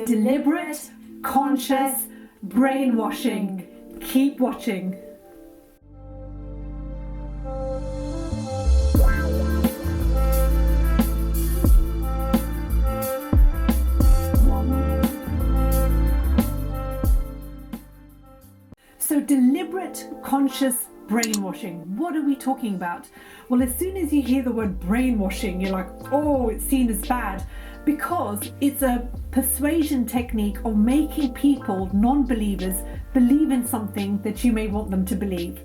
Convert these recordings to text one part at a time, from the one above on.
Deliberate, conscious brainwashing. Keep watching. So deliberate, conscious brainwashing. What are we talking about? Well, as soon as you hear the word brainwashing, you're like, oh, it's seen as bad, because it's a persuasion technique of making people, non-believers, believe in something that you may want them to believe.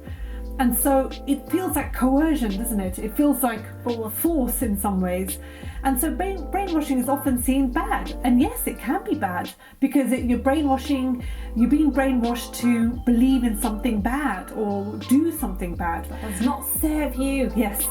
And so it feels like coercion, doesn't it? It feels like force in some ways. And so brainwashing is often seen bad. And yes, it can be bad, because you're being brainwashed to believe in something bad or do something bad. That does not serve you. Yes.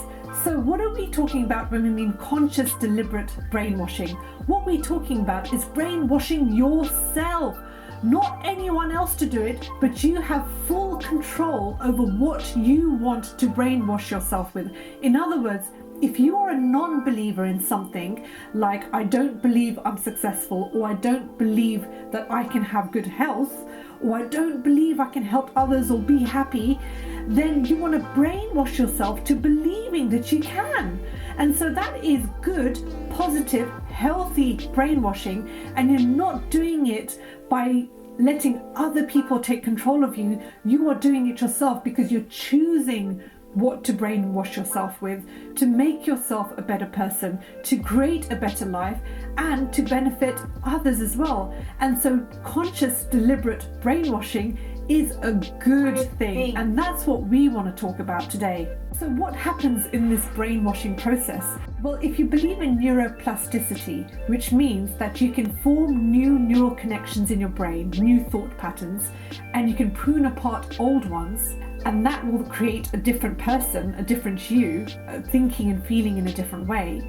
So what are we talking about when we mean conscious, deliberate brainwashing? What we're talking about is brainwashing yourself. Not anyone else to do it, but you have full control over what you want to brainwash yourself with. In other words, if you are a non-believer in something, like I don't believe I'm successful, or I don't believe that I can have good health, or I don't believe I can help others or be happy, then you want to brainwash yourself to believing that you can. And so that is good, positive, healthy brainwashing, and you're not doing it by letting other people take control of you. You are doing it yourself because you're choosing what to brainwash yourself with, to make yourself a better person, to create a better life, and to benefit others as well. And so conscious, deliberate brainwashing is a good thing, and that's what we want to talk about today. So what happens in this brainwashing process? Well, if you believe in neuroplasticity, which means that you can form new neural connections in your brain, new thought patterns, and you can prune apart old ones, and that will create a different person, a different you, thinking and feeling in a different way,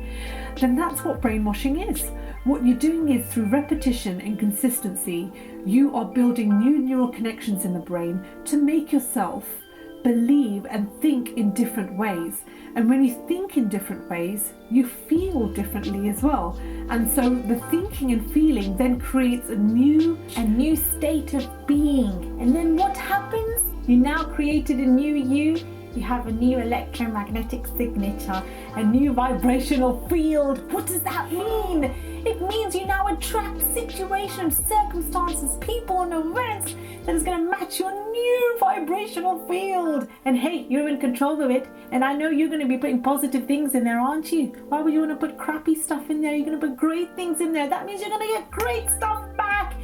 then that's what brainwashing is. What you're doing is, through repetition and consistency, you are building new neural connections in the brain to make yourself believe and think in different ways. And when you think in different ways, you feel differently as well. And so the thinking and feeling then creates a new state of being. And then what happens? You now created a new you. You have a new electromagnetic signature, a new vibrational field. What does that mean? It means you now attract situations, circumstances, people and events that is going to match your new vibrational field. And hey, you're in control of it. And I know you're going to be putting positive things in there, aren't you? Why would you want to put crappy stuff in there? You're going to put great things in there. That means you're going to get great stuff back.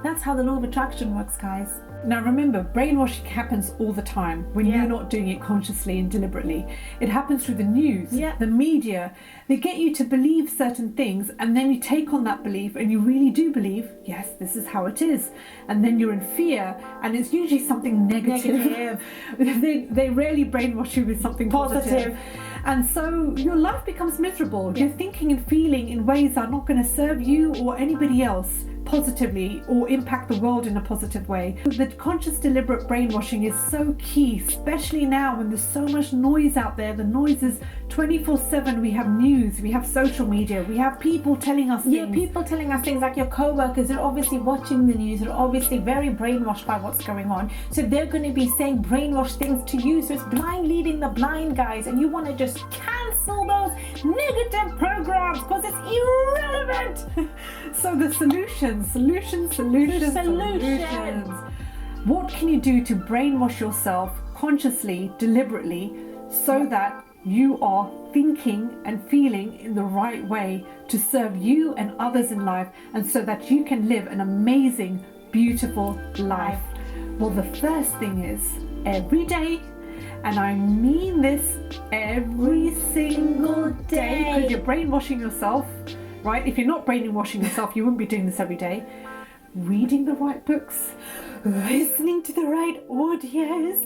That's how the law of attraction works, guys. Now remember, brainwashing happens all the time when you're not doing it consciously and deliberately. It happens through the news, the media. They get you to believe certain things, and then you take on that belief and you really do believe, yes, this is how it is. And then you're in fear, and it's usually something negative. They rarely brainwash you with something positive. And so your life becomes miserable. You're thinking and feeling in ways that are not going to serve you or anybody else positively or impact the world in a positive way. The conscious, deliberate brainwashing is so key, especially now when there's so much noise out there. The noise is 24/7. We have news, we have social media, we have people telling us things. Yeah, people telling us things, like your co-workers are obviously watching the news, are obviously very brainwashed by what's going on. So they're going to be saying brainwashed things to you. So it's blind leading the blind, guys. And you want to just cancel those negative programs because it's irrelevant. So the solutions. What can you do to brainwash yourself consciously, deliberately, so that you are thinking and feeling in the right way to serve you and others in life, and so that you can live an amazing, beautiful life? Well, the first thing is, every day, and I mean this every single day, because you're brainwashing yourself, right? If you're not brainwashing yourself, you wouldn't be doing this every day. Reading the right books, listening to the right audios,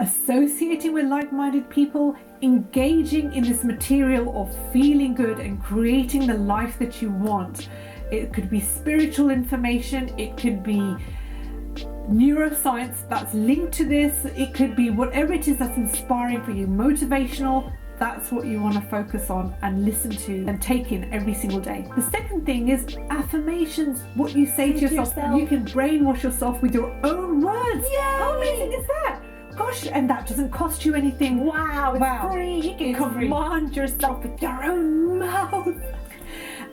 associating with like-minded people, engaging in this material of feeling good and creating the life that you want. It could be spiritual information, it could be neuroscience that's linked to this, it could be whatever it is that's inspiring for you, motivational, That's what you want to focus on and listen to and take in every single day. The second thing is affirmations. What you say to yourself. You can brainwash yourself with your own words. Yay! How amazing is that? Gosh, and that doesn't cost you anything. Wow, it's free. You can command yourself with your own mouth.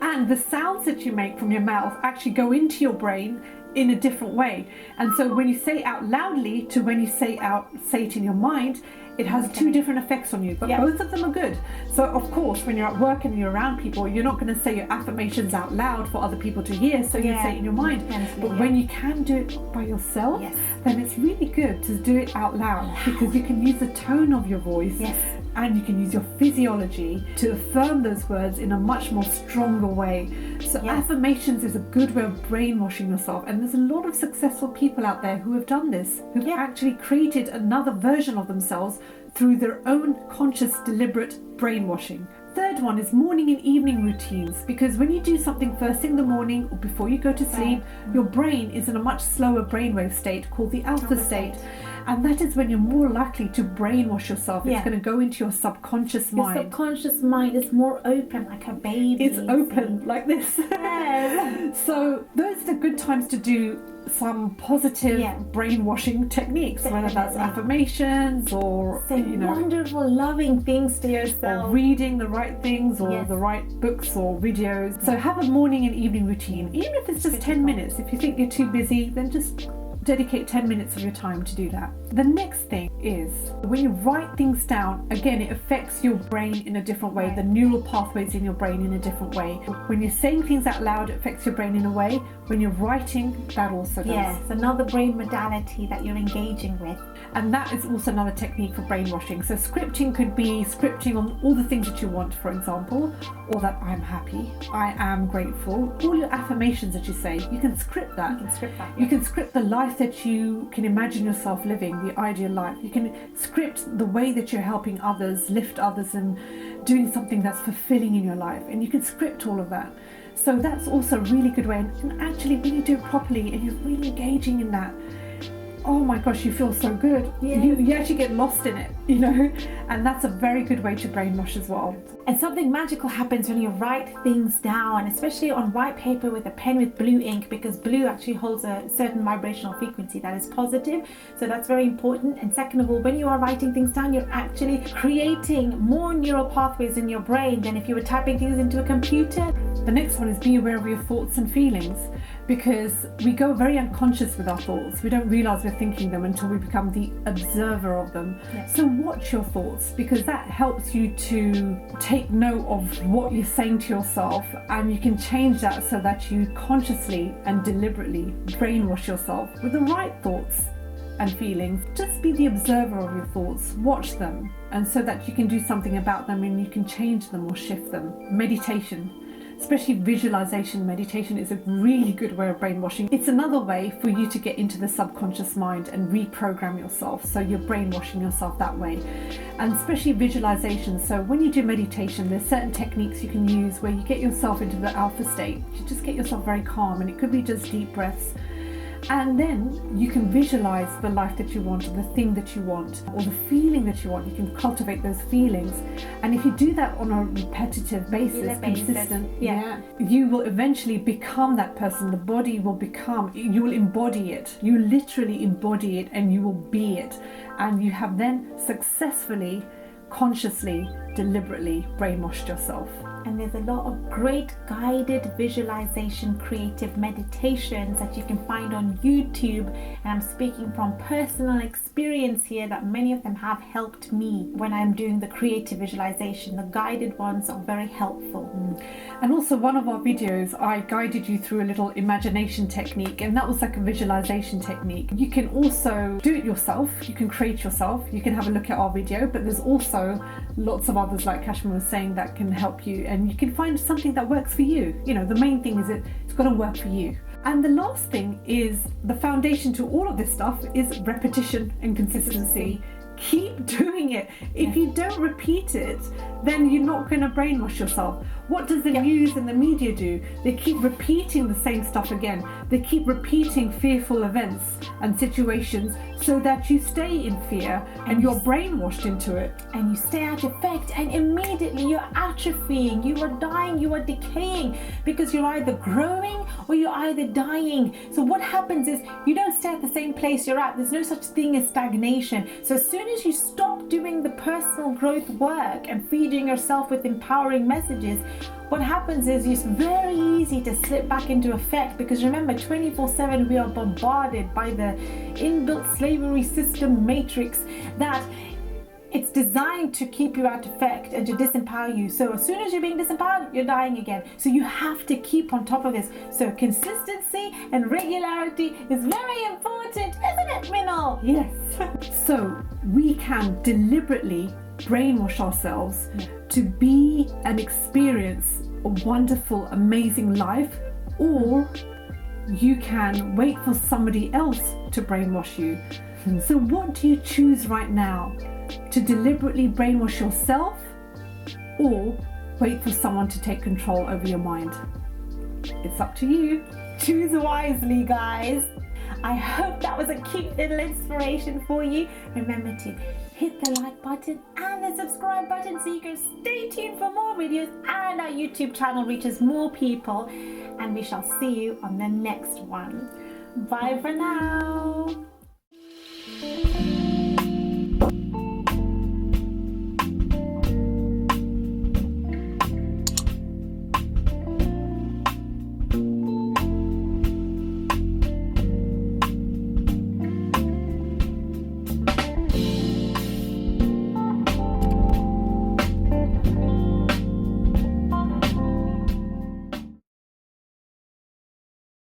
And the sounds that you make from your mouth actually go into your brain in a different way. And so when you say it out loudly to when you say it in your mind, it has two different effects on you, but both of them are good. So of course, when you're at work and you're around people, you're not going to say your affirmations out loud for other people to hear, so you say it in your mind. But when you can do it by yourself, then it's really good to do it out loud, because you can use the tone of your voice and you can use your physiology to affirm those words in a much more stronger way. So affirmations is a good way of brainwashing yourself, and there's a lot of successful people out there who have done this, who've actually created another version of themselves through their own conscious, deliberate brainwashing. Third one is morning and evening routines, because when you do something first thing in the morning or before you go to sleep, your brain is in a much slower brainwave state called the alpha state. And that is when you're more likely to brainwash yourself. It's going to go into your subconscious mind. Your subconscious mind is more open, like a baby. It's open like this. Yes. So those are the good times to do some positive brainwashing techniques, whether that's affirmations or wonderful, loving things to yourself, or reading the right things, or the right books or videos. So have a morning and evening routine, even if it's just 10 minutes. If you think you're too busy, then just dedicate 10 minutes of your time to do that. The next thing is when you write things down, again, it affects your brain in a different way, the neural pathways in your brain in a different way. When you're saying things out loud, it affects your brain in a way. When you're writing, that also does. Yes, another brain modality that you're engaging with. And that is also another technique for brainwashing. So scripting could be scripting on all the things that you want, for example, or that I'm happy, I am grateful. All your affirmations that you say, you can script that. You can script that. You can script the life that you can imagine yourself living, the ideal life. You can script the way that you're helping others, lift others, and doing something that's fulfilling in your life. And you can script all of that. So that's also a really good way. And actually, when you do it properly and you're really engaging in that, oh my gosh, you feel so good. You actually get lost in it, and that's a very good way to brainwash as well. And something magical happens when you write things down, especially on white paper with a pen with blue ink, because blue actually holds a certain vibrational frequency that is positive. So that's very important. And second of all, when you are writing things down, you're actually creating more neural pathways in your brain than if you were typing things into a computer. The next one is be aware of your thoughts and feelings, because we go very unconscious with our thoughts. We don't realize we're thinking them until we become the observer of them. So watch your thoughts, because that helps you to take note of what you're saying to yourself, and you can change that so that you consciously and deliberately brainwash yourself with the right thoughts and feelings. Just be the observer of your thoughts, watch them, and so that you can do something about them and you can change them or shift them. Meditation, especially visualization meditation, is a really good way of brainwashing. It's another way for you to get into the subconscious mind and reprogram yourself, so you're brainwashing yourself that way. And especially visualization, so when you do meditation, there's certain techniques you can use where you get yourself into the alpha state. You just get yourself very calm, and it could be just deep breaths. And then you can visualize the life that you want, or the thing that you want, or the feeling that you want. You can cultivate those feelings. And if you do that on a repetitive basis, consistent, you will eventually become that person. The body will become, you will embody it. You literally embody it, and you will be it. And you have then successfully, consciously, deliberately brainwashed yourself. And there's a lot of great guided visualization creative meditations that you can find on YouTube, and I'm speaking from personal experience here that many of them have helped me when I'm doing the creative visualization. The guided ones are very helpful. And also, one of our videos, I guided you through a little imagination technique, and that was like a visualization technique. You can also do it yourself, you can create yourself, you can have a look at our video, but there's also lots of others, like Kashmir was saying, that can help you, and you can find something that works for you. The main thing is it's got to work for you. And the last thing is, the foundation to all of this stuff is repetition and consistency. Keep doing it. If you don't repeat it, then you're not going to brainwash yourself. What does the news and the media do? They keep repeating the same stuff again. They keep repeating fearful events and situations so that you stay in fear and you're brainwashed into it. And you stay at effect, and immediately you're atrophying, you are dying, you are decaying, because you're either growing or you're either dying. So what happens is you don't stay at the same place you're at. There's no such thing as stagnation. So as soon as you stop doing the personal growth work and feeding yourself with empowering messages, what happens is it's very easy to slip back into effect, because remember, 24/7 we are bombarded by the inbuilt slavery system matrix that it's designed to keep you at effect and to disempower you. So as soon as you're being disempowered, you're dying again. So you have to keep on top of this. So consistency and regularity is very important, isn't it, Minal? Yes. So we can deliberately brainwash ourselves to be and experience a wonderful, amazing life, or you can wait for somebody else to brainwash you. So what do you choose right now? To deliberately brainwash yourself, or wait for someone to take control over your mind? It's up to you. Choose wisely, guys. I hope that was a cute little inspiration for you. Remember to hit the like button and the subscribe button so you can stay tuned for more videos and our YouTube channel reaches more people. And we shall see you on the next one. Bye for now.